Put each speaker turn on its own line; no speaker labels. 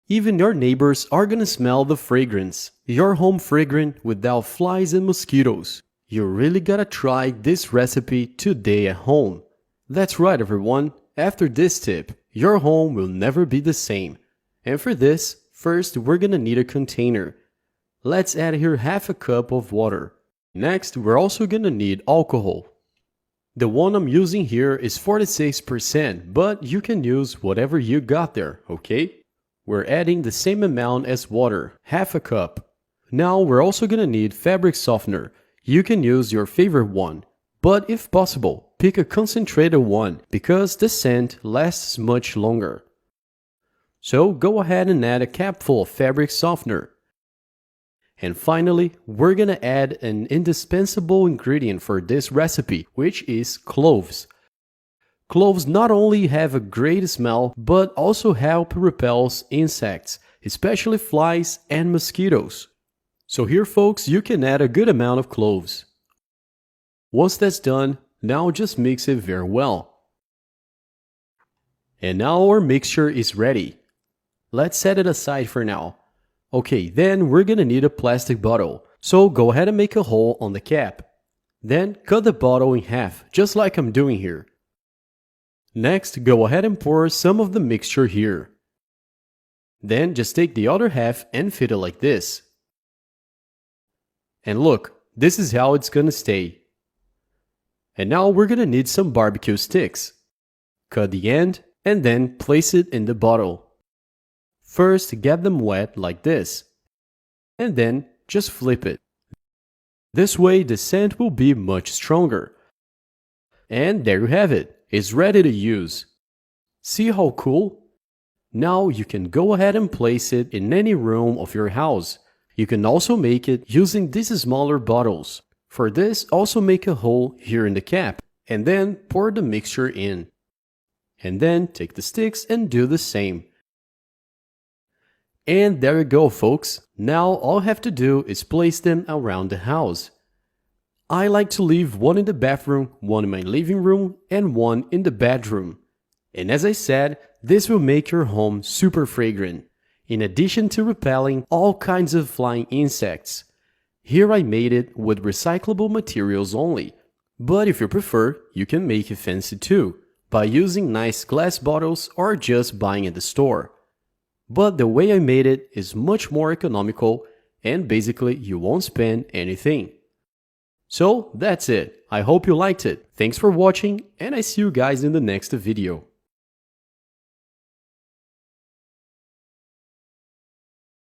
Even your neighbors are gonna smell the fragrance. Your home fragrant without flies and mosquitoes. You really gotta try this recipe today at home. That's right everyone, after this tip, your home will never be the same. And for this, first we're gonna need a container. Let's add here half a cup of water. Next, we're also gonna need alcohol. The one I'm using here is 46%, but you can use whatever you got there, okay? We're adding the same amount as water, half a cup. Now we're also gonna need fabric softener. You can use your favorite one, but if possible, pick a concentrated one because the scent lasts much longer. So go ahead and add a capful of fabric softener. And finally, we're gonna add an indispensable ingredient for this recipe, which is cloves. Cloves not only have a great smell, but also help repel insects, especially flies and mosquitoes. So here folks, you can add a good amount of cloves. Once that's done, now just mix it very well. And now our mixture is ready. Let's set it aside for now. Okay, then we're gonna need a plastic bottle. So go ahead and make a hole on the cap. Then cut the bottle in half, just like I'm doing here. Next, go ahead and pour some of the mixture here. Then just take the other half and fit it like this. And look, this is how it's gonna stay. And now we're gonna need some barbecue sticks. Cut the end and then place it in the bottle. First, get them wet like this. And then just flip it. This way the scent will be much stronger. And there you have it. It's ready to use. See how cool? Now you can go ahead and place it in any room of your house. You can also make it using these smaller bottles. For this, also make a hole here in the cap and then pour the mixture in. And then take the sticks and do the same. And there you go folks. Now all I have to do is place them around the house. I like to leave one in the bathroom, one in my living room, and one in the bedroom. And as I said, this will make your home super fragrant, in addition to repelling all kinds of flying insects. Here I made it with recyclable materials only, but if you prefer, you can make it fancy too, by using nice glass bottles or just buying at the store. But the way I made it is much more economical and basically you won't spend anything. So that's it. I hope you liked it. Thanks for watching and I see you guys in the next video.